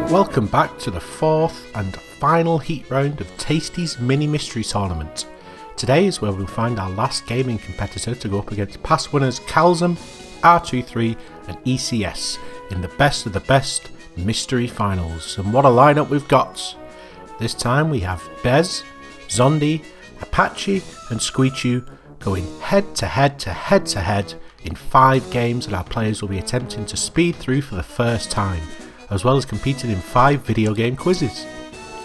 Welcome back to the fourth and final heat round of Tasty's Mini Mystery Tournament. Today is where we'll find our last gaming competitor to go up against past winners Calzum, R23 and ECS in the best of the best mystery finals. And what a lineup we've got! This time we have Bez, Zondy, Apache and Squeachu going head to head in 5 games that our players will be attempting to speed through for the first time, as well as competing in 5 video game quizzes.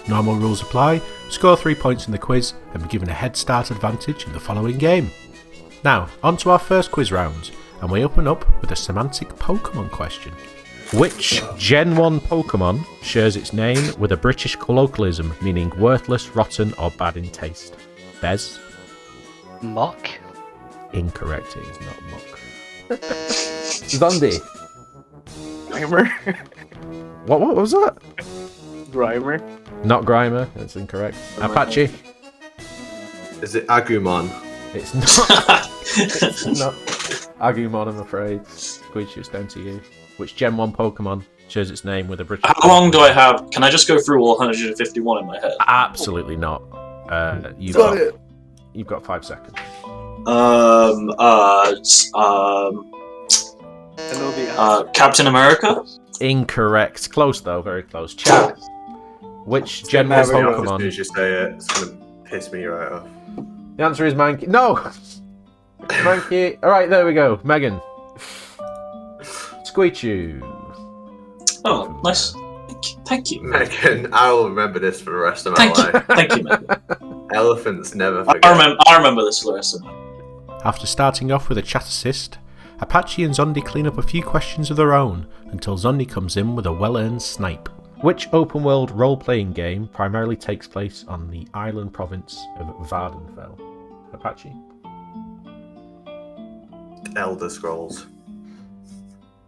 Normal rules apply, score 3 points in the quiz and be given a head start advantage in the following game. Now, on to our first quiz round, and we open up with a semantic Pokemon question. Which Gen 1 Pokemon shares its name with a British colloquialism meaning worthless, rotten or bad in taste? Bez? Mock? Incorrect, it is not Mock. Zondy. Grimer? What was that? Grimer? Not Grimer, that's incorrect. Apache? Is it Agumon? It's not. It's not Agumon, I'm afraid. Squeachu, it's down to you. Which Gen 1 Pokemon shares its name with a British... How long do I have? Can I just go through all 151 in my head? Absolutely not. You've got 5 seconds. Captain America? Incorrect. Close though, very close. Chat. Which Gen 1 As soon Pokemon? as you say it, it's going to piss me right off. The answer is Mankey. No! Mankey. Alright, there we go. Megan. Squeachu. Oh, nice. Thank you. Megan, I will remember this for the rest of my life. Thank you, Megan. Elephants never forget. I remember this for the rest of my life. After starting off with a chat assist, Apache and Zondy clean up a few questions of their own until Zondy comes in with a well-earned snipe. Which open-world role-playing game primarily takes place on the island province of Vardenfell? Apache? Elder Scrolls.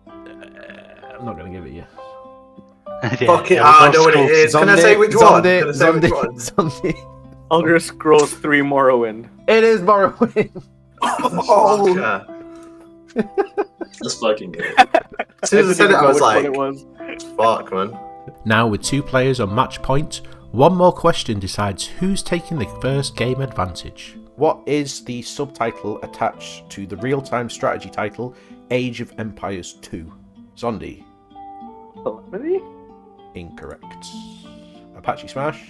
I'm not going to give it you. Fuck it, I know what it is. Can I say which one? Can I say which one? Zondy. Elder Scrolls 3 Morrowind. It is Morrowind. Oh, That's fucking good. as soon as I said it, I was like, it was. fuck, man. Now with 2 players on match point, one more question decides who's taking the first game advantage. What is the subtitle attached to the real-time strategy title Age of Empires 2? Zondy? Telepathy? Incorrect. ApacheSmash?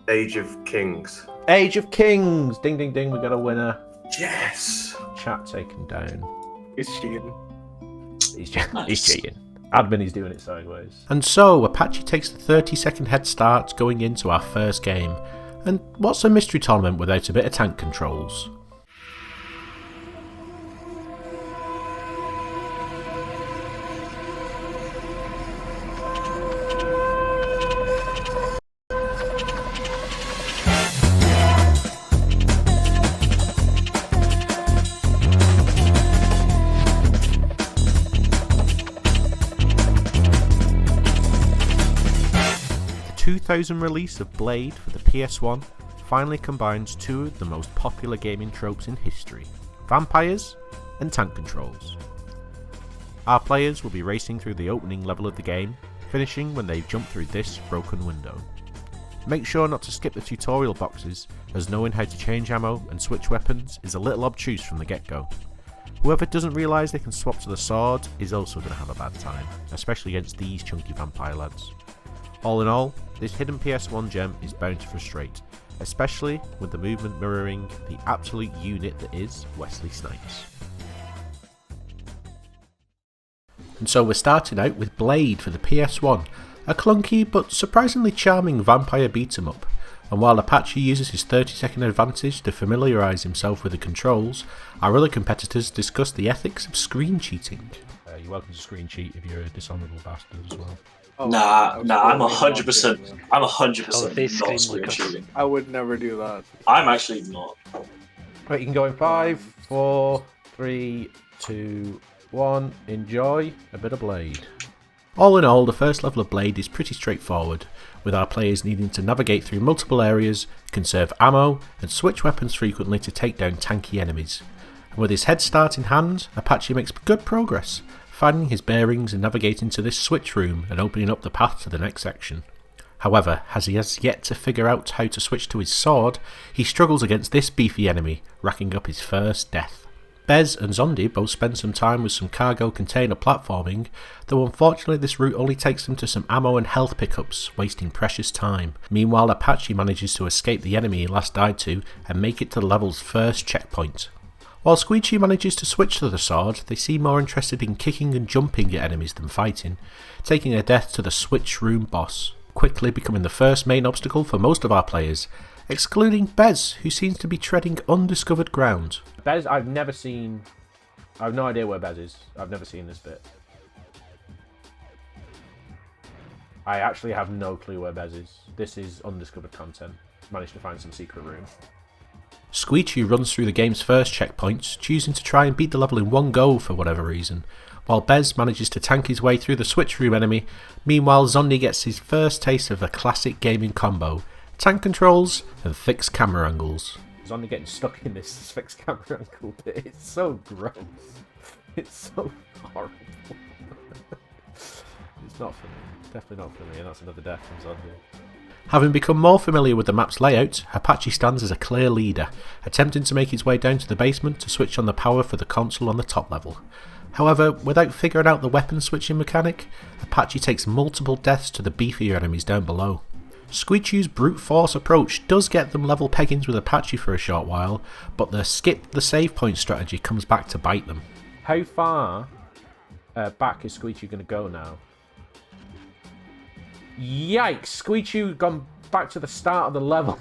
Age of Kings. Age of Kings! Ding ding ding, we got a winner. Yes! Chat taken down. He's cheating. He's cheating. Admin is doing it sideways. And so, Apache takes the 30-second head start going into our first game. And what's a mystery tournament without a bit of tank controls? The 2000 release of Blade for the PS1 finally combines 2 of the most popular gaming tropes in history, vampires and tank controls. Our players will be racing through the opening level of the game, finishing when they jump through this broken window. Make sure not to skip the tutorial boxes, as knowing how to change ammo and switch weapons is a little obtuse from the get-go. Whoever doesn't realise they can swap to the sword is also going to have a bad time, especially against these chunky vampire lads. All in all, this hidden PS1 gem is bound to frustrate, especially with the movement mirroring the absolute unit that is Wesley Snipes. And so we're starting out with Blade for the PS1, a clunky but surprisingly charming vampire beat 'em up, and while Apache uses his 30-second advantage to familiarise himself with the controls, our other competitors discuss the ethics of screen cheating. You're welcome to screen cheat if you're a dishonourable bastard as well. Oh, Nah, I'm 100%. I'm Oh, 100% they not scream screen like us. shooting. I would never do that. I'm actually not. Right, you can go in 5, 4, 3, 2, 1. Enjoy a bit of Blade. All in all, the first level of Blade is pretty straightforward, with our players needing to navigate through multiple areas, conserve ammo, and switch weapons frequently to take down tanky enemies. And with his head start in hand, Apache makes good progress, finding his bearings and navigating to this switch room and opening up the path to the next section. However, as he has yet to figure out how to switch to his sword, he struggles against this beefy enemy, racking up his first death. Bez and Zondy both spend some time with some cargo container platforming, though unfortunately this route only takes them to some ammo and health pickups, wasting precious time. Meanwhile, Apache manages to escape the enemy he last died to and make it to the level's first checkpoint. While Squeachu manages to switch to the sword, they seem more interested in kicking and jumping at enemies than fighting, taking a death to the switch room boss, quickly becoming the first main obstacle for most of our players, excluding Bez, who seems to be treading undiscovered ground. Bez, I've never seen... I have no idea where Bez is. I've never seen this bit. I actually have no clue where Bez is. This is undiscovered content. Managed to find some secret room. Squeachu runs through the game's first checkpoint, choosing to try and beat the level in one go for whatever reason, while Bez manages to tank his way through the switch room enemy. Meanwhile, Zondy gets his first taste of a classic gaming combo: tank controls and fixed camera angles. Zondy getting stuck in this fixed camera angle bit. It's so gross. It's so horrible. It's not for me. Definitely not for me, and that's another death from Zondy. Having become more familiar with the map's layout, Apache stands as a clear leader, attempting to make his way down to the basement to switch on the power for the console on the top level. However, without figuring out the weapon switching mechanic, Apache takes multiple deaths to the beefier enemies down below. Squeachu's brute force approach does get them level peggings with Apache for a short while, but the skip the save point strategy comes back to bite them. How far back is Squeachu going to go now? Yikes! Squeachu gone back to the start of the level.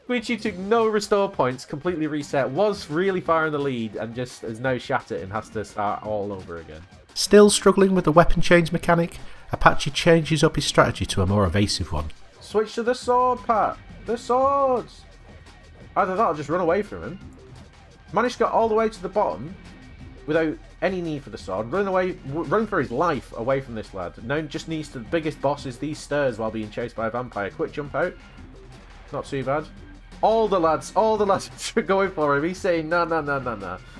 Squeachu took no restore points, completely reset, was really far in the lead, and just has now shat it and has to start all over again. Still struggling with the weapon change mechanic, Apache changes up his strategy to a more evasive one. Switch to the sword, Pat! The swords! Either that or just run away from him. Managed to get all the way to the bottom without any need for the sword. Run for his life away from this lad. Now just needs to, the biggest boss is these stairs while being chased by a vampire. Quick jump out. Not too bad. All the lads are going for him. He's saying, no.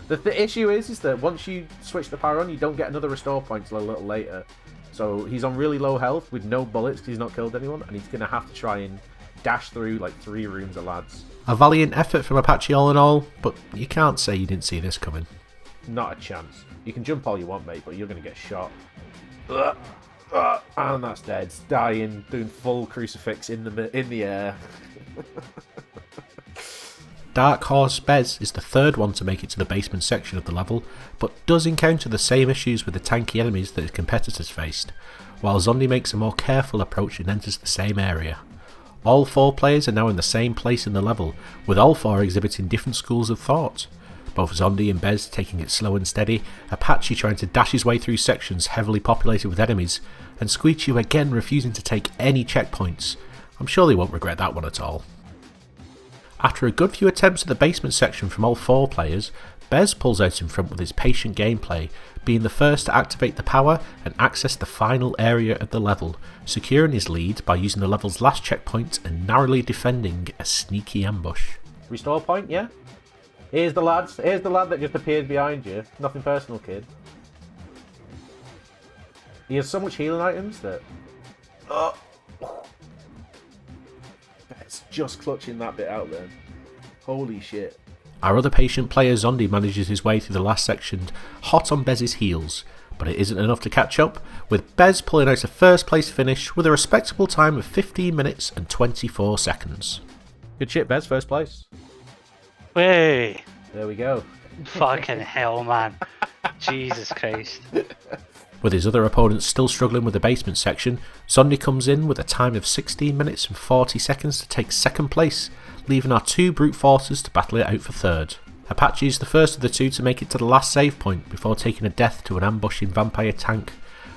The issue is that once you switch the power on, you don't get another restore point till a little later. So he's on really low health with no bullets because he's not killed anyone, and he's going to have to try and dash through like 3 rooms of lads. A valiant effort from Apache all in all, but you can't say you didn't see this coming. Not a chance. You can jump all you want, mate, but you're going to get shot. And that's dead. It's dying, doing full crucifix in the air. Dark Horse Bez is the third one to make it to the basement section of the level, but does encounter the same issues with the tanky enemies that his competitors faced, while Zondy makes a more careful approach and enters the same area. All 4 players are now in the same place in the level, with all 4 exhibiting different schools of thought. Both Zondy and Bez taking it slow and steady, Apache trying to dash his way through sections heavily populated with enemies, and Squeachu again refusing to take any checkpoints. I'm sure they won't regret that one at all. After a good few attempts at the basement section from all 4 players, Bez pulls out in front with his patient gameplay, being the first to activate the power and access the final area of the level, securing his lead by using the level's last checkpoint and narrowly defending a sneaky ambush. Restore point, yeah? Here's the lad that just appeared behind you. Nothing personal, kid. He has so much healing items that... It's just clutching that bit out then. Holy shit. Our other patient player Zondy manages his way through the last section, hot on Bez's heels, but it isn't enough to catch up, with Bez pulling out a first place finish with a respectable time of 15 minutes and 24 seconds. Good shit, Bez, first place. Way. There we go. Fucking hell, man. Jesus Christ. With his other opponents still struggling with the basement section, Zondy comes in with a time of 16 minutes and 40 seconds to take second place, leaving our 2 brute forces to battle it out for third. Apache is the first of the 2 to make it to the last save point before taking a death to an ambushing vampire tank.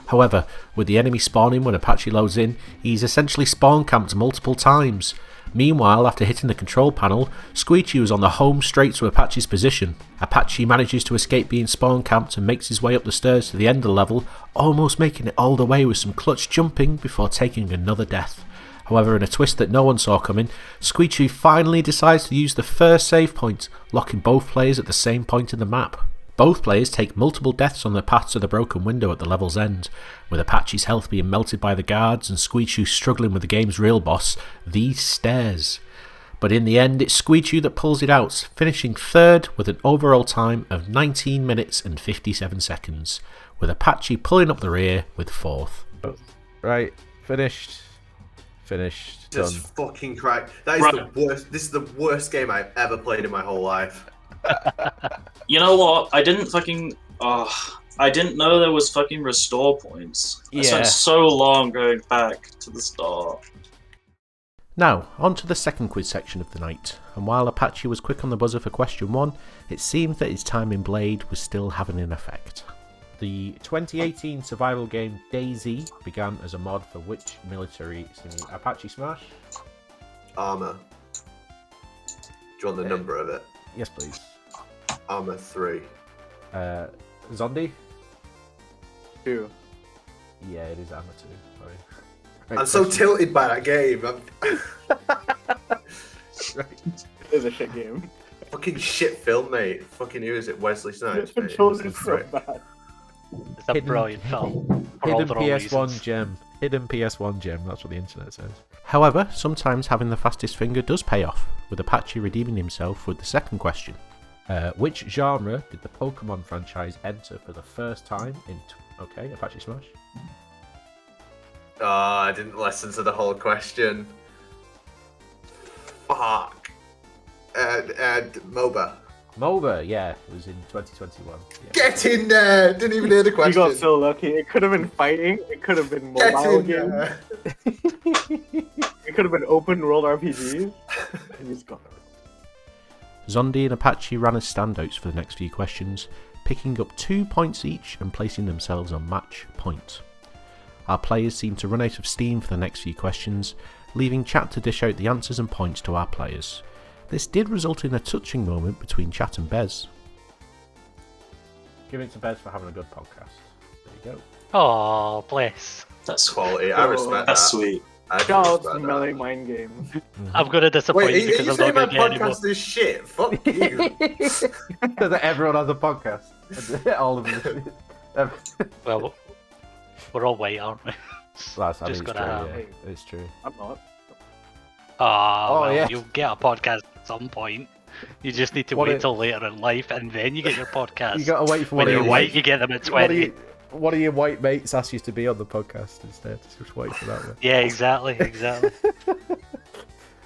However, with the enemy spawning when Apache loads in, he's essentially spawn camped multiple times. Meanwhile, after hitting the control panel, Squeachu is on the home straight to Apache's position. Apache manages to escape being spawn camped and makes his way up the stairs to the end of the level, almost making it all the way with some clutch jumping before taking another death. However, in a twist that no one saw coming, Squeachu finally decides to use the first save point, locking both players at the same point in the map. Both players take multiple deaths on their path to the broken window at the level's end, with Apache's health being melted by the guards and Squeachu struggling with the game's real boss, the stairs. But in the end, it's Squeachu that pulls it out, finishing third with an overall time of 19 minutes and 57 seconds, with Apache pulling up the rear with fourth. Right, finished. Just Done. fucking crack. That is the worst. This is the worst game I've ever played in my whole life. You know what? I didn't know there was fucking restore points. I spent so long going back to the start. Now, on to the second quiz section of the night, and while Apache was quick on the buzzer for question 1, it seemed that his time in Blade was still having an effect. The 2018 survival game DayZ began as a mod for which military simulator? ApacheSmash? Armor. Do you want the number of it? Yes, please. Armor 3. Zondy? 2. Yeah, it is Armor 2. Sorry. Right, I'm so tilted by that game. It is a shit game. Fucking shit film, mate. Fucking who is it? Wesley Snipes. The controls are so bad. It's a brilliant film. For all Hidden the wrong PS1 reasons. gem. Hidden PS1 gem, that's what the internet says. However, sometimes having the fastest finger does pay off, with Apache redeeming himself with the second question. Which genre did the Pokemon franchise enter for the first time in... Okay, ApacheSmash? Oh, I didn't listen to the whole question. Fuck. MOBA. MOBA, yeah, it was in 2021. Yeah. Get in there! Didn't even hear the You question. got so lucky. It could have been fighting. It could have been Get mobile in games. there! It could have been open world RPGs. And he's got it. Zondy and Apache ran as standouts for the next few questions, picking up 2 points each and placing themselves on match point. Our players seemed to run out of steam for the next few questions, leaving chat to dish out the answers and points to our players. This did result in a touching moment between chat and Bez. Give it to Bez for having a good podcast. There you go. Oh, bless. That's Quality. I respect that. That's sweet. I Shout out respect to that. Melee Mind Games. I'm gonna disappoint Wait, you are because you I'm saying not my gonna get any more. podcast is shit? Fuck you. Because everyone has a podcast. All of them. Well, we're all white, aren't we? That's Just gotta have- yeah, it's true. I'm not. Oh, well, yeah. you'll get a podcast at some point. You just need to What wait it- till later in life, and then you get your podcast. You gotta wait for when one of you're your white, you get them at 20. one of your white mates asks you to be on the podcast instead. Just wait for that one. Yeah, exactly.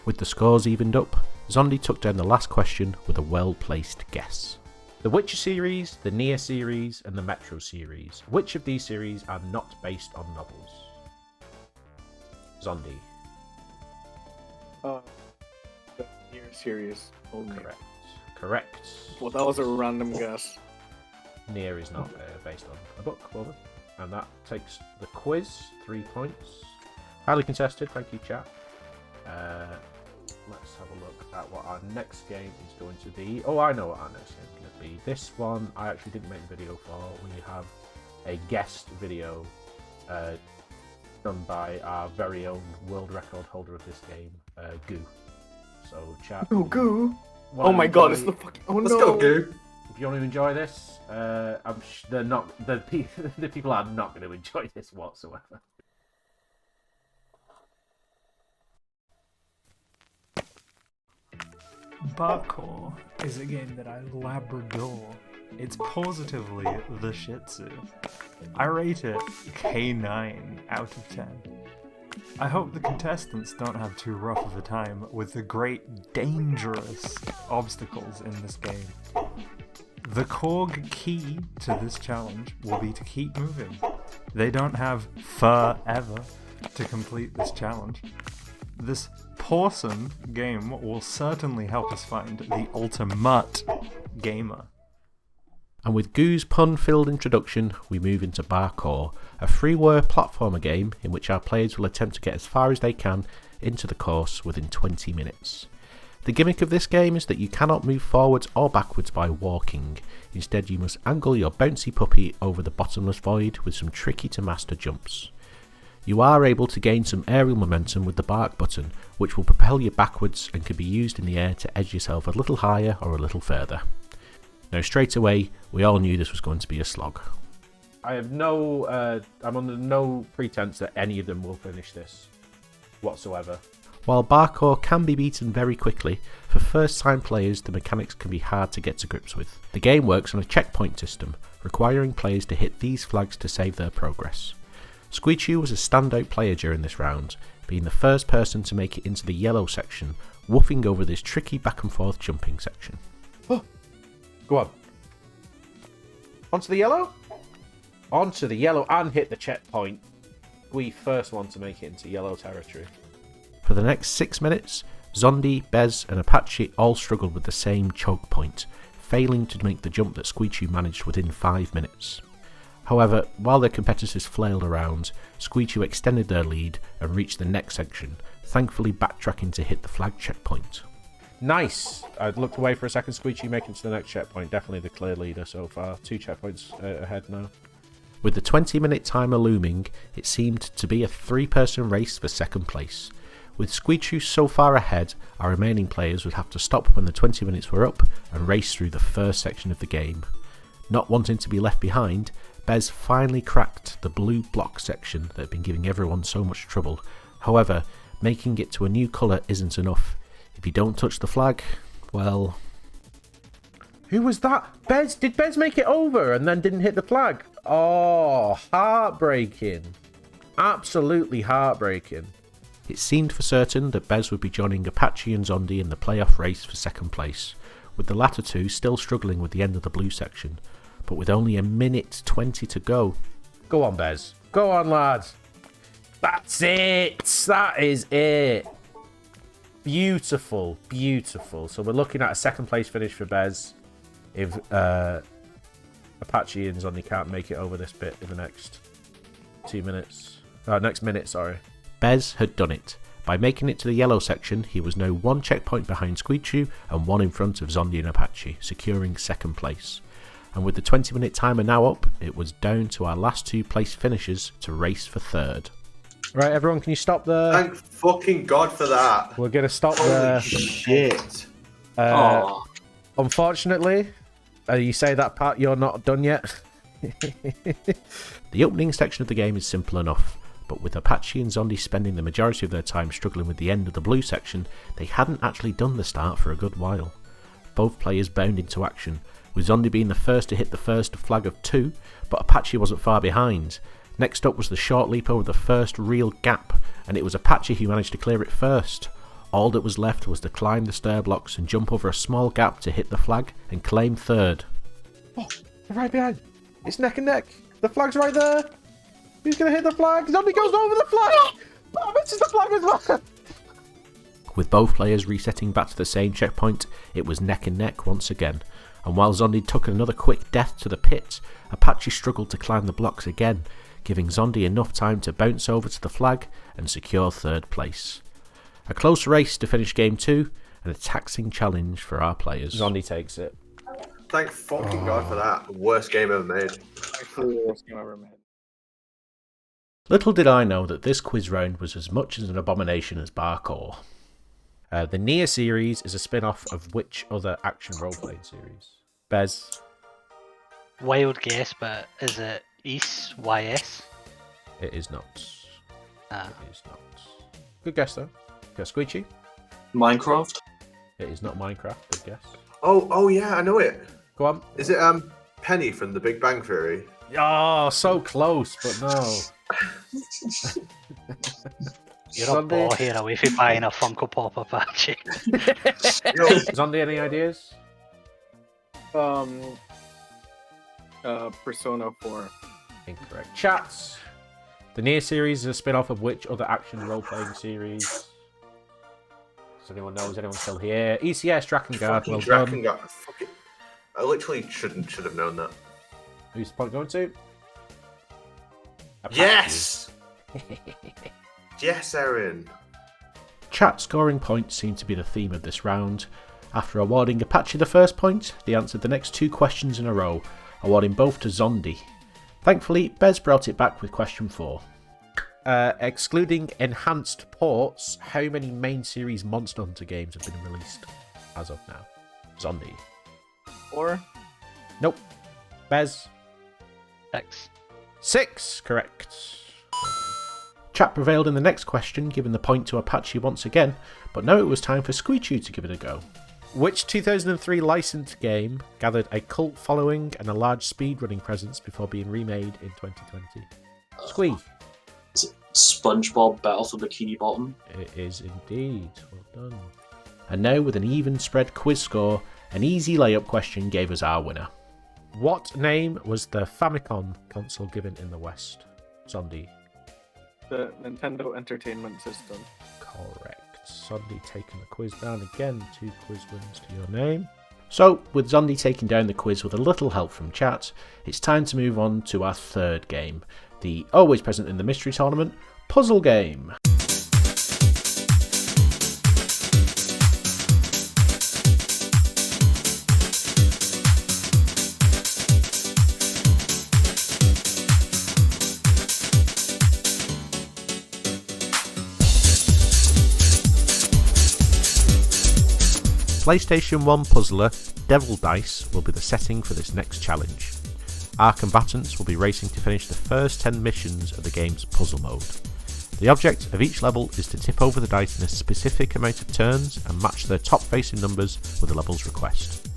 With the scores evened up, Zondy took down the last question with a well-placed guess. The Witcher series, the Nier series, and the Metro series. Which of these series are not based on novels? Zondy. The Nier series only. Correct. Well, that was a random guess. Nier is not based on a book, Bobby. And that takes the quiz, 3 points. Highly contested, thank you, chat. Let's have a look at what our next game is going to be. Oh, I know what our next game is going to be. This one I actually didn't make the video for. We have a guest video done by our very own world record holder of this game, Goo. So, chat. Oh, Goo! wanna Oh my god, it's enjoy- the fucking. Oh Let's no! go, Goo. If you want to enjoy this, they're not. The people are not going to enjoy this whatsoever. Parkour is a game that I labrador. It's positively the Shih Tzu. I rate it K9 out of 10. I hope the contestants don't have too rough of a time with the great dangerous obstacles in this game. The Korg key to this challenge will be to keep moving. They don't have forever to complete this challenge. This Pawson game will certainly help us find the ultimate gamer. And with Goo's pun-filled introduction, we move into Parkour, a freeware platformer game in which our players will attempt to get as far as they can into the course within 20 minutes. The gimmick of this game is that you cannot move forwards or backwards by walking. Instead, you must angle your bouncy puppy over the bottomless void with some tricky-to-master jumps. You are able to gain some aerial momentum with the bark button, which will propel you backwards and can be used in the air to edge yourself a little higher or a little further. Now straight away, we all knew this was going to be a slog. I have I'm under no pretense that any of them will finish this whatsoever. While parkour can be beaten very quickly, for first-time players the mechanics can be hard to get to grips with. The game works on a checkpoint system, requiring players to hit these flags to save their progress. Squeachu was a standout player during this round, being the first person to make it into the yellow section, woofing over this tricky back and forth jumping section. Oh, go on. Onto the yellow? Onto the yellow and hit the checkpoint. We first one to make it into yellow territory. For the next 6 minutes, Zondy, Bez and Apache all struggled with the same choke point, failing to make the jump that Squeachu managed within 5 minutes. However, while their competitors flailed around, Squeachu extended their lead and reached the next section, thankfully backtracking to hit the flag checkpoint. Nice! I looked away for a second, Squeachu making it to the next checkpoint. Definitely the clear leader so far. 2 checkpoints ahead now. With the 20-minute timer looming, it seemed to be a 3-person race for second place. With Squeachu so far ahead, our remaining players would have to stop when the 20 minutes were up and race through the first section of the game. Not wanting to be left behind, Bez finally cracked the blue block section that had been giving everyone so much trouble. However, making it to a new colour isn't enough. If you don't touch the flag, well... Who was that? Bez? Did Bez make it over and then didn't hit the flag? Oh, heartbreaking. Absolutely heartbreaking. It seemed for certain that Bez would be joining Apache and Zondy in the playoff race for second place, with the latter two still struggling with the end of the blue section, but with only a minute 20 to go. Go on, Bez. Go on, lads. That's it. That is it. Beautiful, beautiful. So we're looking at a second place finish for Bez if Apache and Zondy can't make it over this bit in the next 2 minutes. Next minute, sorry. Bez had done it. By making it to the yellow section, he was now 1 checkpoint behind Squeachu and 1 in front of Zondy and Apache, securing second place. And with the 20-minute timer now up, it was down to our last 2 place finishers to race for third. Right, everyone, can you stop there? Thank fucking God for that. We're going to stop there. Shit. Unfortunately, you say that part, you're not done yet. The opening section of the game is simple enough, but with Apache and Zondy spending the majority of their time struggling with the end of the blue section, they hadn't actually done the start for a good while. Both players bound into action, with Zondy being the first to hit the first flag of 2, but Apache wasn't far behind. Next up was the short leap over the first real gap, and it was Apache who managed to clear it first. All that was left was to climb the stair blocks and jump over a small gap to hit the flag and claim third. Oh, they're right behind. It's neck and neck. The flag's right there. Who's going to hit the flag? Zondy goes over the flag. Oh, misses the flag as well. With both players resetting back to the same checkpoint, it was neck and neck once again. And while Zondy took another quick death to the pit, Apache struggled to climb the blocks again, giving Zondy enough time to bounce over to the flag and secure third place. A close race to finish game 2, and a taxing challenge for our players. Zondy takes it. Thank fucking God for that. Worst game ever made. Actually, the worst game ever made. Little did I know that this quiz round was as much as an abomination as parkour. The Nier series is a spin-off of which other action role-playing series? Bez? Wild guess, but is it East YS? It is not. Ah. It is not. Good guess, though. Okay, Squeachu? Minecraft? It is not Minecraft. Good guess. Oh yeah, I know it. Go on. Is it Penny from The Big Bang Theory? Oh, so close, but no. You're a ball here away from buying a Funko Pop, Apache. Zondy, any ideas? Persona 4. Incorrect. Chats. The Nier series is a spin-off of which other action role-playing series? Does anyone know? Is anyone still here? ECS, Drakengard. Well done. Drakengard. Fuck it. I literally should have known that. Who's the point going to? Yes! Yes, Erin. Chat scoring points seem to be the theme of this round. After awarding Apache the first point, they answered the next 2 questions in a row, awarding both to Zondy. Thankfully, Bez brought it back with question 4. Excluding enhanced ports, how many main series Monster Hunter games have been released as of now? Zondy. 4? Nope. Bez? 6. 6, correct. Chat prevailed in the next question, giving the point to Apache once again, but now it was time for Squeachu to give it a go. Which 2003 licensed game gathered a cult following and a large speedrunning presence before being remade in 2020? Squee. Is it SpongeBob Battle for Bikini Bottom? It is indeed. Well done. And now, with an even spread quiz score, an easy layup question gave us our winner. What name was the Famicom console given in the West? Zondy. The Nintendo Entertainment System. Correct. Zondy taking the quiz down again. 2 quiz wins to your name. So, with Zondy taking down the quiz with a little help from chat, it's time to move on to our third game, the always present in the mystery tournament, puzzle game. PlayStation 1 puzzler Devil Dice will be the setting for this next challenge. Our combatants will be racing to finish the first 10 missions of the game's puzzle mode. The object of each level is to tip over the dice in a specific amount of turns and match their top facing numbers with the level's request.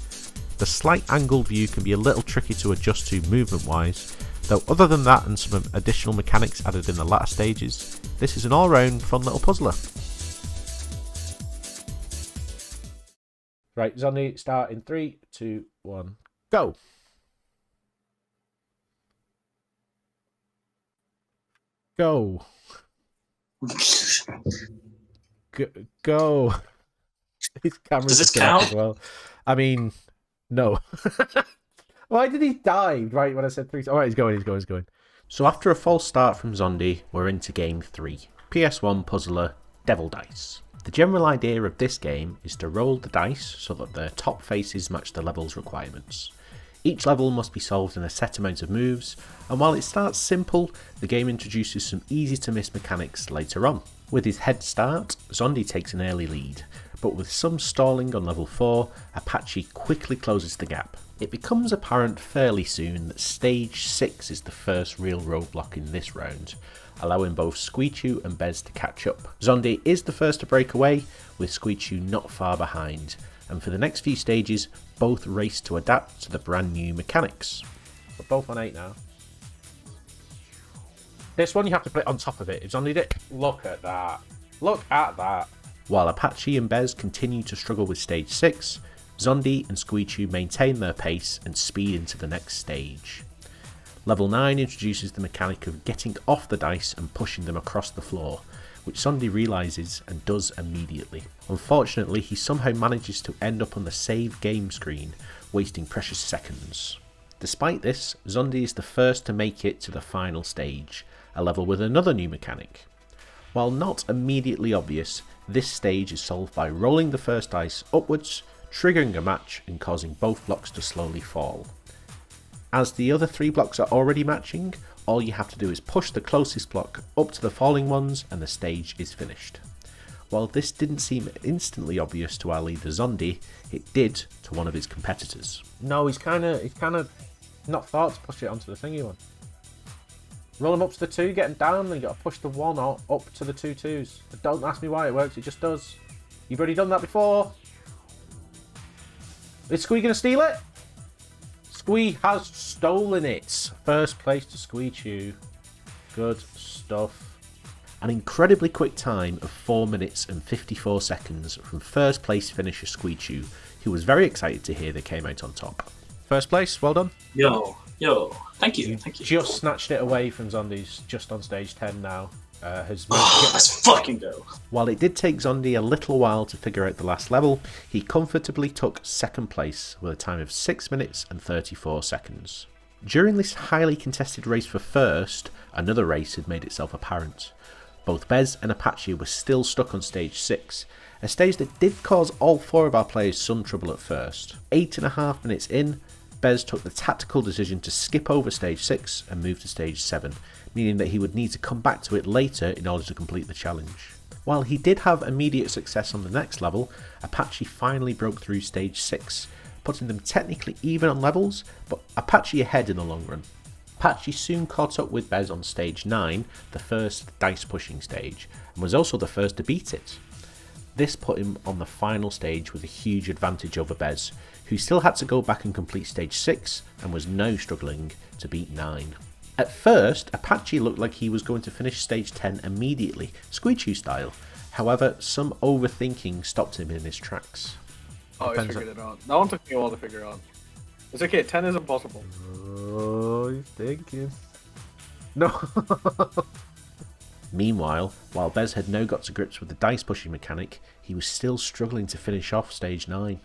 The slight angled view can be a little tricky to adjust to movement wise, though other than that and some additional mechanics added in the latter stages, this is an all round fun little puzzler. Right, Zondy, start in 3, 2, 1, go! Go! Go! His camera's Does this just off count? as well. I mean, no. Why did he die right when I said 3? Alright, he's going. So after a false start from Zondy, we're into game 3. PS1 puzzler Devil Dice. The general idea of this game is to roll the dice so that their top faces match the level's requirements. Each level must be solved in a set amount of moves, and while it starts simple, the game introduces some easy to miss mechanics later on. With his head start, Zondy takes an early lead, but with some stalling on level 4, Apache quickly closes the gap. It becomes apparent fairly soon that stage 6 is the first real roadblock in this round, allowing both Squeachu and Bez to catch up. Zondy is the first to break away, with Squeachu not far behind, and for the next few stages, both race to adapt to the brand new mechanics. We're both on 8 now. This one you have to put it on top of it. If Zondy did, look at that. Look at that. While Apache and Bez continue to struggle with stage 6, Zondy and Squeachu maintain their pace and speed into the next stage. Level 9 introduces the mechanic of getting off the dice and pushing them across the floor, which Zondy realises and does immediately. Unfortunately, he somehow manages to end up on the save game screen, wasting precious seconds. Despite this, Zondy is the first to make it to the final stage, a level with another new mechanic. While not immediately obvious, this stage is solved by rolling the first dice upwards, triggering a match and causing both blocks to slowly fall. As the other 3 blocks are already matching, all you have to do is push the closest block up to the falling ones and the stage is finished. While this didn't seem instantly obvious to our leader Zondy, it did to one of his competitors. No, he's kind of not thought to push it onto the thingy one. Roll him up to the 2, get him down, then you got to push the 1 up to the 2 2s. But don't ask me why it works, it just does. You've already done that before. Is Squee going to steal it? Squee has stolen it. First place to Squeachu. Good stuff. An incredibly quick time of 4 minutes and 54 seconds from first place finisher Squeachu, who was very excited to hear they came out on top. First place, well done. Yo, thank you. Just snatched it away from Zondy's just on stage 10 now. Let's fucking go. While it did take Zondy a little while to figure out the last level, he comfortably took second place with a time of 6 minutes and 34 seconds. During this highly contested race for first, another race had made itself apparent. Both Bez and Apache were still stuck on stage 6, a stage that did cause all 4 of our players some trouble at first. 8.5 minutes in, Bez took the tactical decision to skip over stage 6 and move to stage 7, meaning that he would need to come back to it later in order to complete the challenge. While he did have immediate success on the next level, Apache finally broke through stage 6, putting them technically even on levels, but Apache ahead in the long run. Apache soon caught up with Bez on stage 9, the first dice pushing stage, and was also the first to beat it. This put him on the final stage with a huge advantage over Bez, who still had to go back and complete stage 6 and was now struggling to beat 9. At first, Apache looked like he was going to finish stage 10 immediately, Squeachu style. However, some overthinking stopped him in his tracks. Oh, he figured it out. That one took me a while to figure out. It's okay, 10 is impossible. Oh, he's thinking. No. Meanwhile, while Bez had now got to grips with the dice pushing mechanic, he was still struggling to finish off stage 9.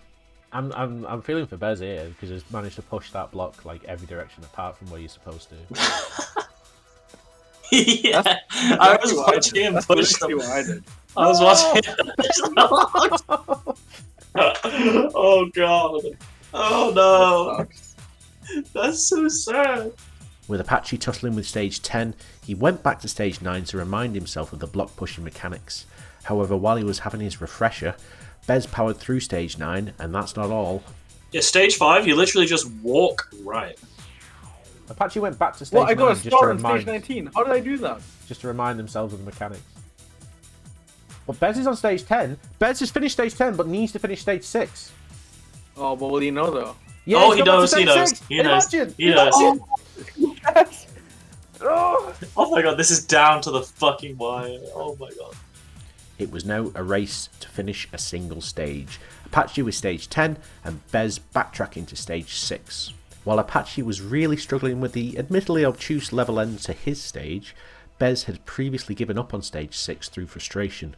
I'm feeling for Bez here because he's managed to push that block like every direction apart from where you're supposed to. Yeah, I was watching him push them. I was watching. Oh god. Oh no. That's so sad. With Apache tussling with stage 10, he went back to stage 9 to remind himself of the block pushing mechanics. However, while he was having his refresher, Bez powered through stage 9, and that's not all. Yeah, stage 5, you literally just walk right. Apache went back to stage 9 I got a just to star on remind, stage 19. How did I do that? just to remind themselves of the mechanics. But Bez is on stage 10. Bez has finished stage 10, but needs to finish stage 6. Oh, but will he know though? Yeah, Oh, he's he gone back knows, to he stage knows, 6. he knows, Imagine! he knows. Yes. Oh. Oh my god, this is down to the fucking wire. Oh my god. It was now a race to finish a single stage. Apache was stage 10, and Bez backtracking to stage 6. While Apache was really struggling with the admittedly obtuse level end to his stage, Bez had previously given up on stage 6 through frustration.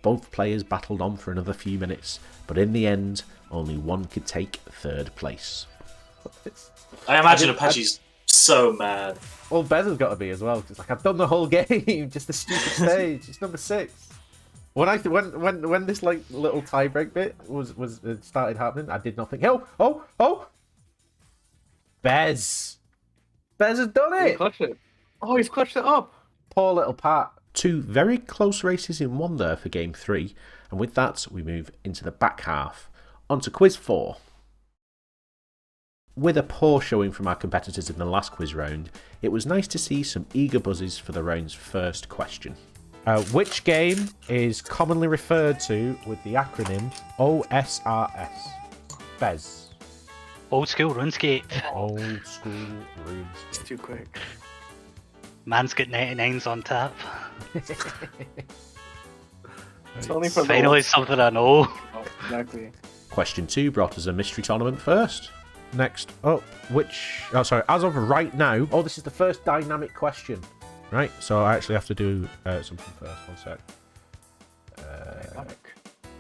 Both players battled on for another few minutes, but in the end, only one could take third place. I imagine Apache's so mad. Well, Bez has got to be as well. 'Cause it's like, I've done the whole game, just the stupid stage. It's number 6. When this like little tiebreak bit was started happening, I did not think, oh, Bez has done He it. clutched it. Oh, he's clutched it up. Poor little Pat. 2 very close races in one there for game 3, and with that we move into the back half. On to quiz 4. With a poor showing from our competitors in the last quiz round, it was nice to see some eager buzzes for the round's first question. Which game is commonly referred to with the acronym OSRS? Bez. Old school RuneScape. Old school runes. It's too quick. Man's got 99s on tap. It's only for Finally something I know. Oh, exactly. Question 2 brought us a mystery tournament first. Next up, as of right now, this is the first dynamic question. Right, so I actually have to do something first. One sec. Dynamic.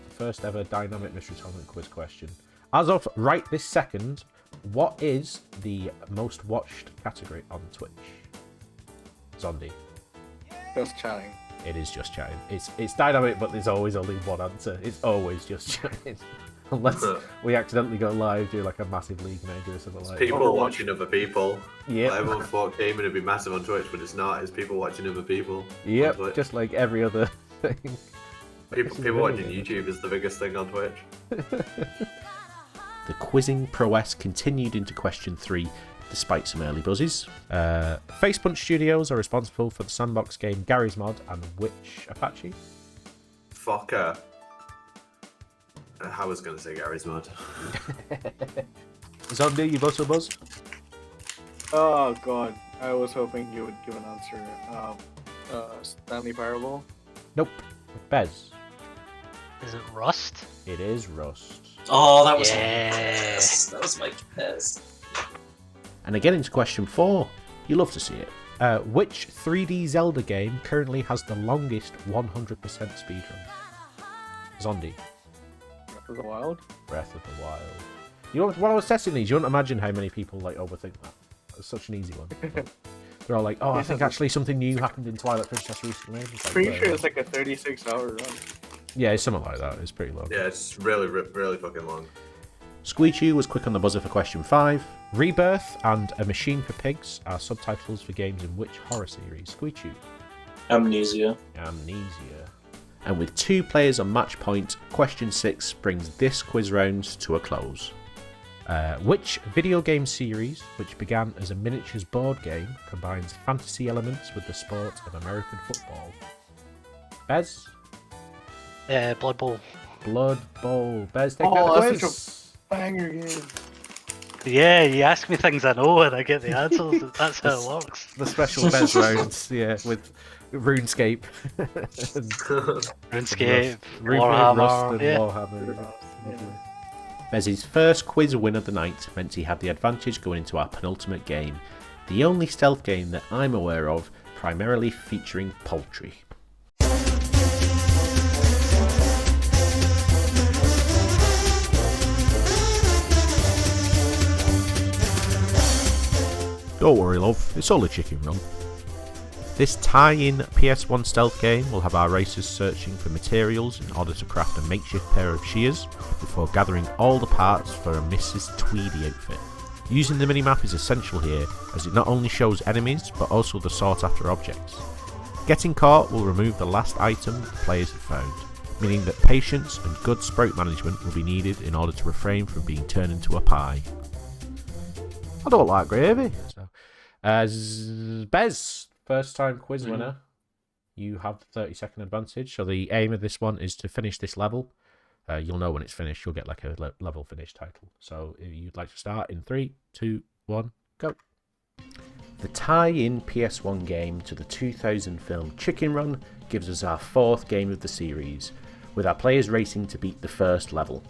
First ever dynamic mystery tournament quiz question. As of right this second, what is the most watched category on Twitch? Zondy. Just chatting. It is just chatting. It's dynamic, but there's always only one answer. It's always just chatting. Unless we accidentally go live, do like a massive league major or something like that. People watching other people. Yeah. Like everyone thought gaming would be massive on Twitch, but it's not. It's people watching other people. Yep, just like every other thing. People watching YouTube is the biggest thing on Twitch. The quizzing prowess continued into question 3, despite some early buzzes. Facepunch Studios are responsible for the sandbox game Garry's Mod and which Apache? Fucker. I was going to say Garry's Mod. Zondy, you also buzz? Oh god, I was hoping you would give an answer. Stanley Parable. Nope. Bez. Is it Rust? It is Rust. Oh, that was my Yeah. guess. That was my guess. And again into question 4. You love to see it. Which 3D Zelda game currently has the longest 100% speedrun? Zondi. Breath of the Wild. Breath of the Wild. You know, when I was testing these, you wouldn't imagine how many people like overthink that. It's such an easy one. They're all like, "Oh, I think actually something new happened in Twilight Princess recently." It's like, Pretty sure it's like a 36-hour run. yeah, it's something like that. It's pretty long. Yeah, it's really, really fucking long. Squeachu was quick on the buzzer for question 5. Rebirth and A Machine for Pigs are subtitles for games in which horror series? Squeachu. Amnesia. Amnesia. And with 2 players on match point, question 6 brings this quiz round to a close. Which video game series, which began as a miniatures board game, combines fantasy elements with the sport of American football? Bez? Blood Bowl. Blood Bowl. Bez, take that that's quiz. such a banger game. Yeah, you ask me things I know and I get the answers. That's how it works. The special Bez rounds, yeah, with RuneScape. RuneScape, Rust and yeah. Warhammer. Lovely. Bez's first quiz win of the night meant he had the advantage going into our penultimate game, the only stealth game that I'm aware of, primarily featuring poultry. Don't worry, love, it's only Chicken Run. This tie-in PS1 stealth game will have our racers searching for materials in order to craft a makeshift pair of shears before gathering all the parts for a Mrs. Tweedy outfit. Using the minimap is essential here, as it not only shows enemies but also the sought after objects. Getting caught will remove the last item the players have found, meaning that patience and good sprout management will be needed in order to refrain from being turned into a pie. I don't like gravy. So, Bez, first time quiz winner. You have the 30-second advantage. So the aim of this one is to finish this level. You'll know when it's finished. You'll get like a level finish title. So if you'd like to start in 3, 2, 1, go. The tie-in PS1 game to the 2000 film Chicken Run gives us our 4th game of the series, with our players racing to beat the first level.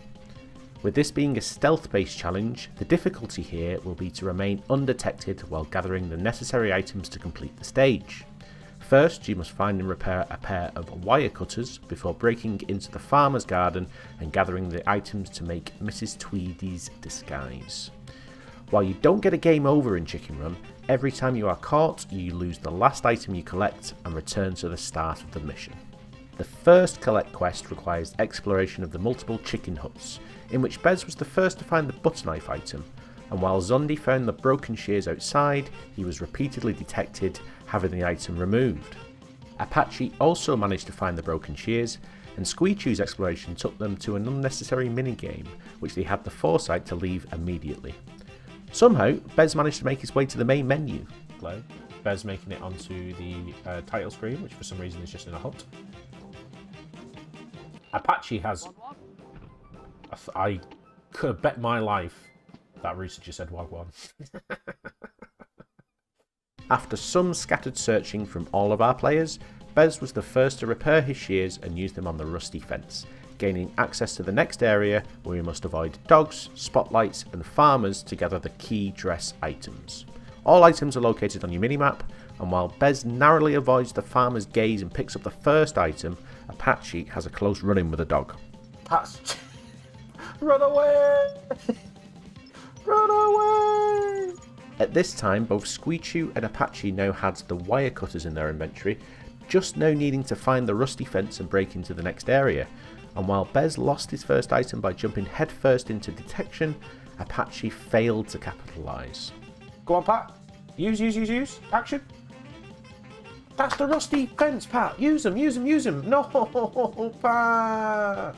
With this being a stealth-based challenge, the difficulty here will be to remain undetected while gathering the necessary items to complete the stage. First, you must find and repair a pair of wire cutters before breaking into the farmer's garden and gathering the items to make Mrs. Tweedy's disguise. While you don't get a game over in Chicken Run, every time you are caught, you lose the last item you collect and return to the start of the mission. The first collect quest requires exploration of the multiple chicken huts, in which Bez was the first to find the butter knife item, and while Zondy found the broken shears outside, he was repeatedly detected having the item removed. Apache also managed to find the broken shears, and Squeachu's exploration took them to an unnecessary minigame, which they had the foresight to leave immediately. Somehow, Bez managed to make his way to the main menu. Bez making it onto the title screen, which for some reason is just in a hut. Apache has... I could have bet my life that Rooster just said Wagwan. After some scattered searching from all of our players, Bez was the first to repair his shears and use them on the rusty fence, gaining access to the next area where we must avoid dogs, spotlights and farmers to gather the key dress items. All items are located on your minimap, and while Bez narrowly avoids the farmer's gaze and picks up the first item, Apache has a close run-in with a dog. Pats. Run away! Run away! At this time, both Squeachu and Apache now had the wire cutters in their inventory, just now needing to find the rusty fence and break into the next area. And while Bez lost his first item by jumping headfirst into detection, Apache failed to capitalise. Go on, Pat. Use. Action. That's the rusty fence, Pat. Use them. No, Pat.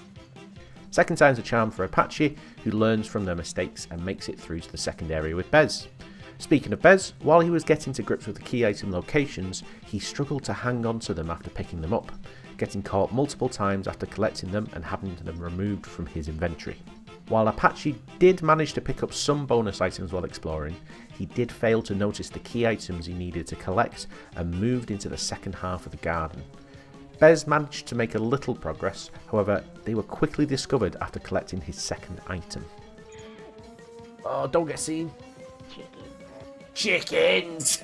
Second time's a charm for Apache, who learns from their mistakes and makes it through to the second area with Bez. Speaking of Bez, while he was getting to grips with the key item locations, he struggled to hang on to them after picking them up, getting caught multiple times after collecting them and having them removed from his inventory. While Apache did manage to pick up some bonus items while exploring, he did fail to notice the key items he needed to collect and moved into the second half of the garden. Bez managed to make a little progress, however, they were quickly discovered after collecting his second item. Oh, don't get seen. Chickens!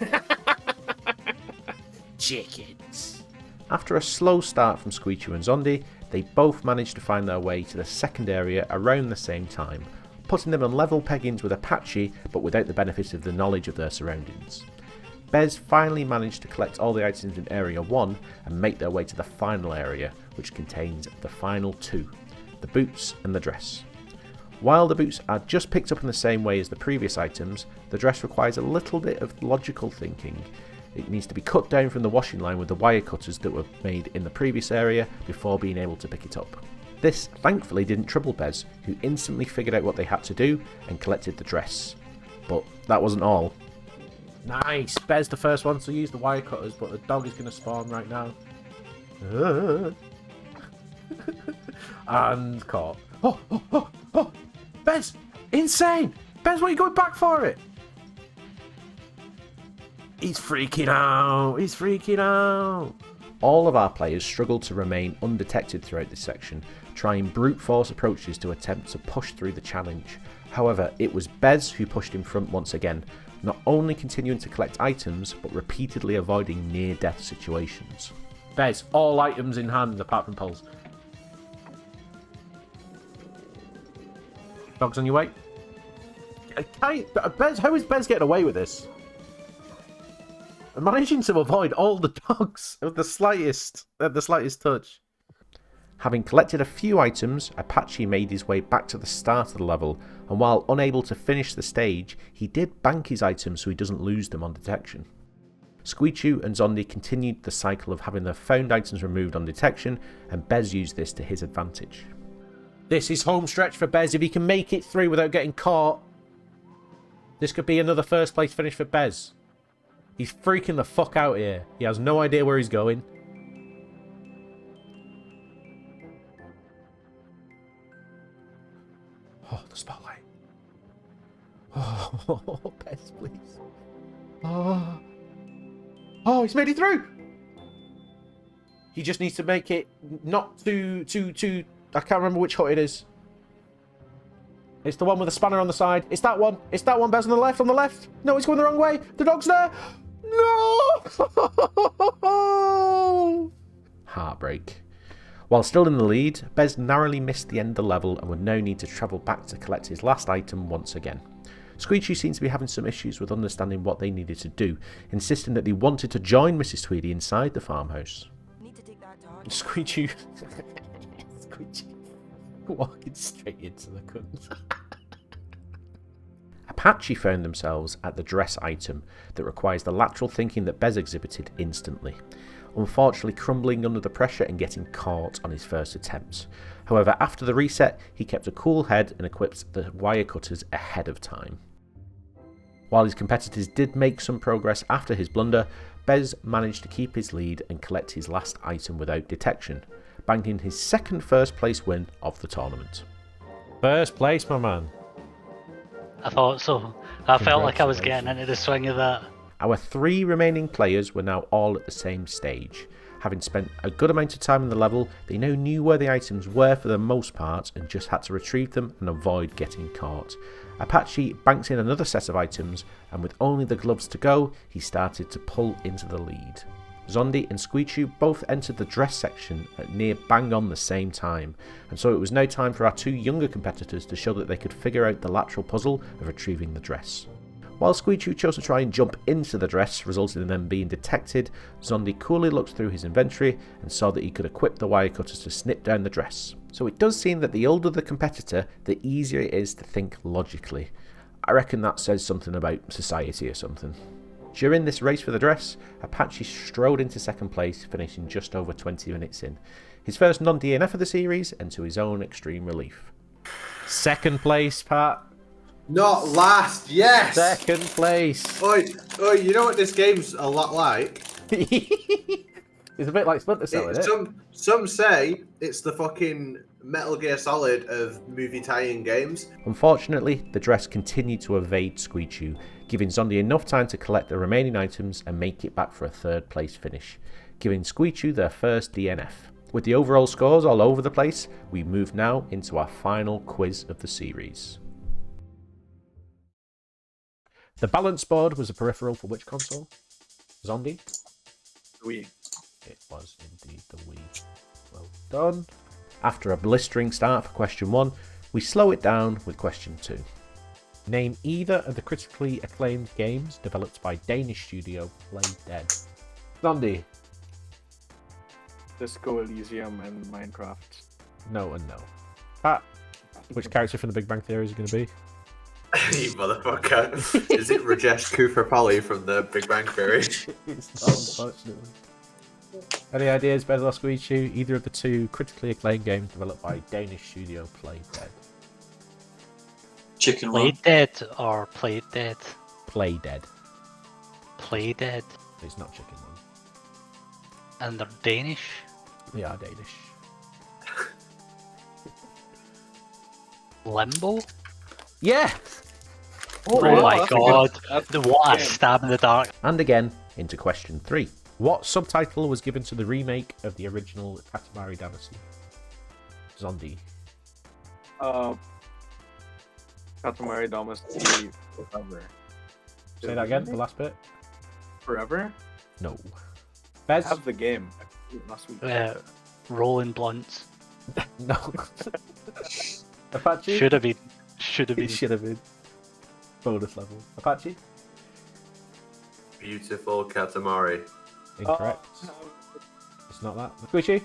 Chickens! After a slow start from Squeachu and Zondy, they both managed to find their way to the second area around the same time, putting them on level peggings with Apache, but without the benefit of the knowledge of their surroundings. Bez finally managed to collect all the items in Area 1 and make their way to the final area, which contains the final two, the boots and the dress. While the boots are just picked up in the same way as the previous items, the dress requires a little bit of logical thinking. It needs to be cut down from the washing line with the wire cutters that were made in the previous area before being able to pick it up. This thankfully didn't trouble Bez, who instantly figured out what they had to do and collected the dress. But that wasn't all. Nice! Bez the first one to use the wire cutters, but the dog is going to spawn right now. And caught. Oh! Bez! Insane! Bez, what are you going back for it? He's freaking out! All of our players struggled to remain undetected throughout this section, trying brute force approaches to attempt to push through the challenge. However, it was Bez who pushed in front once again, not only continuing to collect items, but repeatedly avoiding near-death situations. Bez, all items in hand apart from poles. Dogs on your way. Bez, how is Bez getting away with this? Managing to avoid all the dogs with the slightest touch. Having collected a few items, Apache made his way back to the start of the level, and while unable to finish the stage, he did bank his items so he doesn't lose them on detection. Squeachu and Zondy continued the cycle of having their found items removed on detection, and Bez used this to his advantage. This is home stretch for Bez. If he can make it through without getting caught, this could be another first place finish for Bez. He's freaking the fuck out here. He has no idea where he's going. Oh, the spotlight. Oh, Bez, please. Oh, he's made it through. He just needs to make it not too. I can't remember which hut it is. It's the one with the spanner on the side. It's that one. It's that one. Bez on the left. No, he's going the wrong way. The dog's there. No! Heartbreak. While still in the lead, Bez narrowly missed the end of the level and would now need to travel back to collect his last item once again. Squeachu seems to be having some issues with understanding what they needed to do, insisting that they wanted to join Mrs. Tweedy inside the farmhouse. Squeachu walking straight into the cunt. Apache found themselves at the dress item that requires the lateral thinking that Bez exhibited instantly, unfortunately crumbling under the pressure and getting caught on his first attempt. However, after the reset, he kept a cool head and equipped the wire cutters ahead of time. While his competitors did make some progress after his blunder, Bez managed to keep his lead and collect his last item without detection, banking his second first place win of the tournament. First place, my man. I thought so. I felt like I was getting into the swing of that. Our 3 remaining players were now all at the same stage. Having spent a good amount of time in the level, they now knew where the items were for the most part and just had to retrieve them and avoid getting caught. Apache banked in another set of items, and with only the gloves to go, he started to pull into the lead. Zondy and Squeachu both entered the dress section at near bang on the same time, and so it was now time for our 2 younger competitors to show that they could figure out the lateral puzzle of retrieving the dress. While Squeachu chose to try and jump into the dress, resulting in them being detected, Zondy coolly looked through his inventory and saw that he could equip the wire cutters to snip down the dress. So it does seem that the older the competitor, the easier it is to think logically. I reckon that says something about society or something. During this race for the dress, Apache strode into second place, finishing just over 20 minutes in. His first non-DNF of the series, and to his own extreme relief. Second place, Pat. Not last, yes! Second place. Oi, you know what this game's a lot like? It's a bit like Splinter Cell, isn't it? Some say it's the fucking Metal Gear Solid of movie tie-in games. Unfortunately, the dress continued to evade Squeachu, giving Zondy enough time to collect the remaining items and make it back for a third place finish, giving Squeachu their first DNF. With the overall scores all over the place, we move now into our final quiz of the series. The balance board was a peripheral for which console? Zondy? Wii. It was indeed the Wii. Well done. After a blistering start for question 1, we slow it down with question 2. Name either of the critically acclaimed games developed by Danish studio Play Dead. Zondy. Disco Elysium and Minecraft. No and no. Pat, which character from the Big Bang Theory is it going to be? You motherfucker. Is it Rajesh Kufrapali from the Big Bang Theory? It's not, unfortunately. Any ideas, Bez or Squeachu? Either of the two critically acclaimed games developed by Danish studio Playdead. Chicken Play Run. Dead or Play Dead? Playdead. Play Dead. It's not Chicken Run. And they're Danish. They are Danish. Limbo? Yeah! Oh my god. That's What a game. stab in the dark. And again, into question 3. What subtitle was given to the remake of the original Katamari Damacy? Zondy. Katamari Damacy Forever. Say that again, the last bit. Forever? No. Bez? I have the game. I played it last week. Rolling Blunts. No. Apache? Should have been. Should have It been. should have been. Bonus level. Apache? Beautiful Katamari. Incorrect. It's not that. Squishy?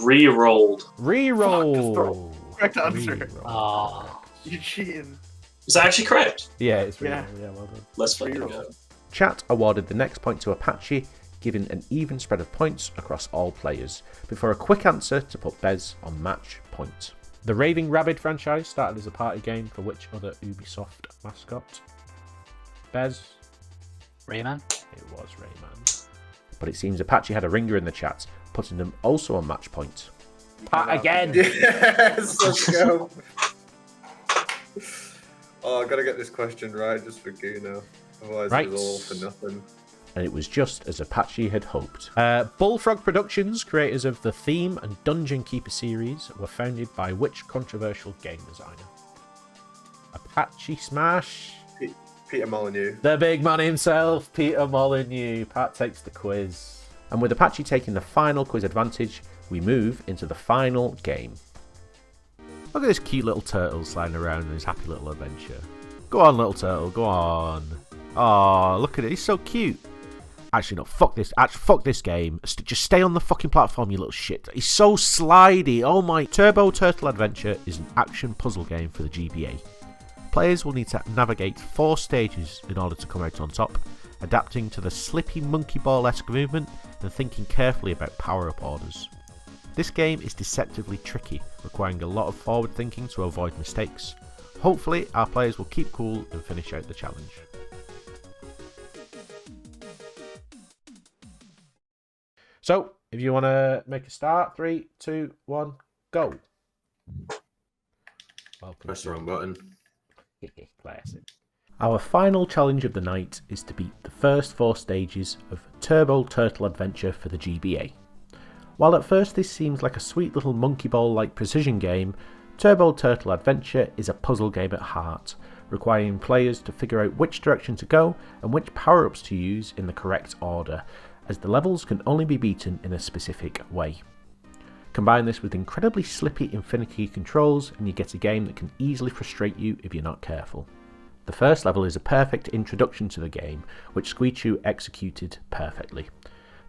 Re-rolled. Reroll. Correct answer. Reroll. Oh. You cheating. Is that actually correct? Yeah, it's reroll. Yeah. Yeah, well done. Let's fucking Reroll. go. Chat awarded the next point to Apache, giving an even spread of points across all players, before a quick answer to put Bez on match point. The Raving Rabid franchise started as a party game for which other Ubisoft mascot? Bez? Rayman? It was Rayman. But it seems Apache had a ringer in the chat, putting them also on match point. Pat again! Yes, let's go. Oh, I gotta get this question right just for Guno. Otherwise, Right. it's all for nothing. And it was just as Apache had hoped. Bullfrog Productions, creators of the Theme and Dungeon Keeper series, were founded by which controversial game designer? ApacheSmash. Peter Molyneux. The big man himself, Peter Molyneux. Pat takes the quiz. And with Apache taking the final quiz advantage, we move into the final game. Look at this cute little turtle sliding around in his happy little adventure. Go on, little turtle, go on. Oh, look at it, he's so cute. Actually, no, fuck this. Fuck this game. Just stay on the fucking platform, you little shit. He's so slidey. Oh my. Turbo Turtle Adventure is an action puzzle game for the GBA. Players will need to navigate 4 stages in order to come out on top, adapting to the slippy monkey ball-esque movement and thinking carefully about power-up orders. This game is deceptively tricky, requiring a lot of forward thinking to avoid mistakes. Hopefully, our players will keep cool and finish out the challenge. So, if you want to make a start, 3, 2, 1, go. Welcome. Press the wrong button. Classic. Our final challenge of the night is to beat the first 4 stages of Turbo Turtle Adventure for the GBA. While at first this seems like a sweet little monkey ball-like precision game, Turbo Turtle Adventure is a puzzle game at heart, requiring players to figure out which direction to go and which power-ups to use in the correct order, as the levels can only be beaten in a specific way. Combine this with incredibly slippy and finicky controls and you get a game that can easily frustrate you if you're not careful. The first level is a perfect introduction to the game, which Squeachu executed perfectly.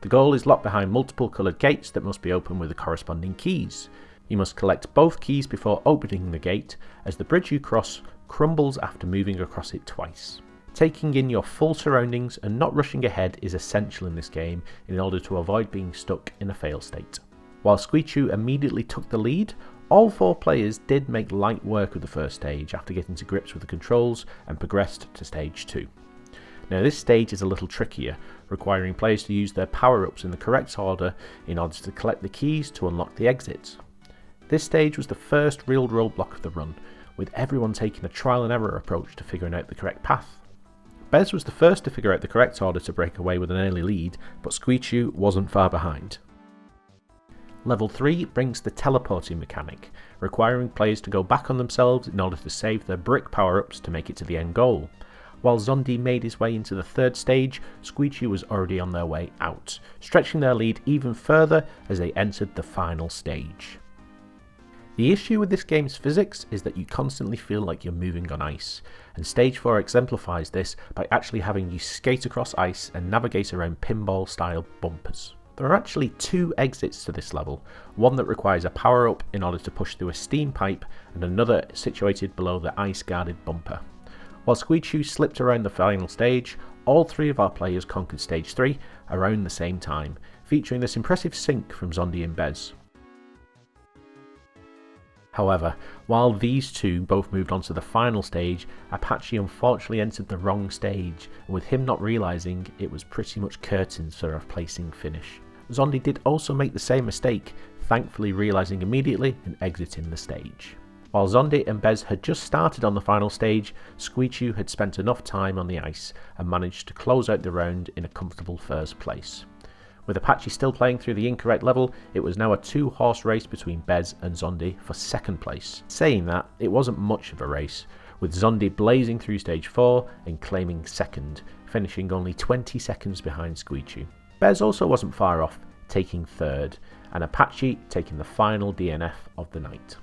The goal is locked behind multiple coloured gates that must be opened with the corresponding keys. You must collect both keys before opening the gate, as the bridge you cross crumbles after moving across it twice. Taking in your full surroundings and not rushing ahead is essential in this game in order to avoid being stuck in a fail state. While Squeachu immediately took the lead, all 4 players did make light work of the first stage after getting to grips with the controls and progressed to stage 2. Now this stage is a little trickier, requiring players to use their power-ups in the correct order in order to collect the keys to unlock the exits. This stage was the first real roadblock of the run, with everyone taking a trial and error approach to figuring out the correct path. Bez was the first to figure out the correct order to break away with an early lead, but Squeachu wasn't far behind. Level 3 brings the teleporting mechanic, requiring players to go back on themselves in order to save their brick power-ups to make it to the end goal. While Zondy made his way into the 3rd stage, Squeachu was already on their way out, stretching their lead even further as they entered the final stage. The issue with this game's physics is that you constantly feel like you're moving on ice, and Stage 4 exemplifies this by actually having you skate across ice and navigate around pinball-style bumpers. There are actually 2 exits to this level, one that requires a power-up in order to push through a steam pipe and another situated below the ice-guarded bumper. While Squeachu slipped around the final stage, all 3 of our players conquered stage 3 around the same time, featuring this impressive sync from Zondy and Bez. However, while these 2 both moved on to the final stage, Apache unfortunately entered the wrong stage, and with him not realising, it was pretty much curtains for a placing finish. Zondy did also make the same mistake, thankfully realising immediately and exiting the stage. While Zondy and Bez had just started on the final stage, Squeachu had spent enough time on the ice and managed to close out the round in a comfortable first place. With Apache still playing through the incorrect level, it was now a 2-horse race between Bez and Zondy for second place. Saying that, it wasn't much of a race, with Zondy blazing through stage 4 and claiming second, finishing only 20 seconds behind Squeachu. Bez also wasn't far off, taking third, and Apache taking the final DNF of the night.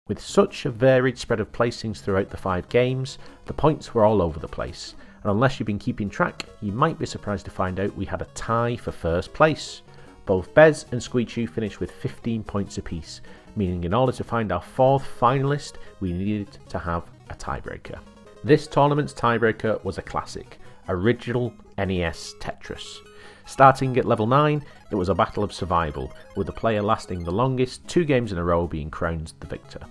With such a varied spread of placings throughout the 5 games, the points were all over the place, and unless you've been keeping track, you might be surprised to find out we had a tie for first place. Both Bez and Squeachu finished with 15 points apiece, meaning in order to find our 4th finalist, we needed to have a tiebreaker. This tournament's tiebreaker was a classic, original NES Tetris. Starting at level 9, it was a battle of survival, with the player lasting the longest 2 games in a row being crowned the victor.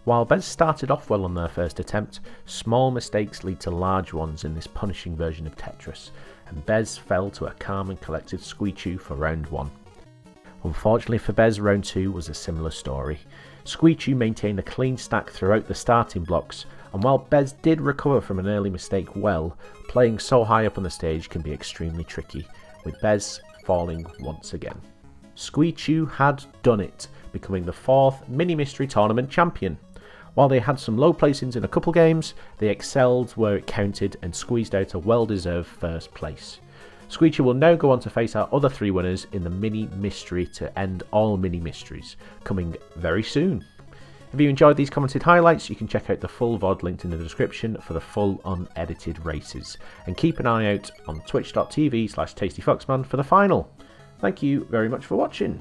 While Bez started off well on their first attempt, small mistakes lead to large ones in this punishing version of Tetris, and Bez fell to a calm and collected Squeachu for round 1. Unfortunately for Bez, round 2 was a similar story. Squeachu maintained a clean stack throughout the starting blocks, and while Bez did recover from an early mistake well, playing so high up on the stage can be extremely tricky, with Bez falling once again. Squeachu had done it, becoming the 4th mini-mystery tournament champion. While they had some low placings in a couple games, they excelled where it counted and squeezed out a well-deserved first place. Squeachu will now go on to face our other 3 winners in the mini-mystery to end all mini-mysteries, coming very soon. If you enjoyed these commented highlights, you can check out the full VOD linked in the description for the full unedited races, and keep an eye out on twitch.tv/tastyfoxman for the final. Thank you very much for watching.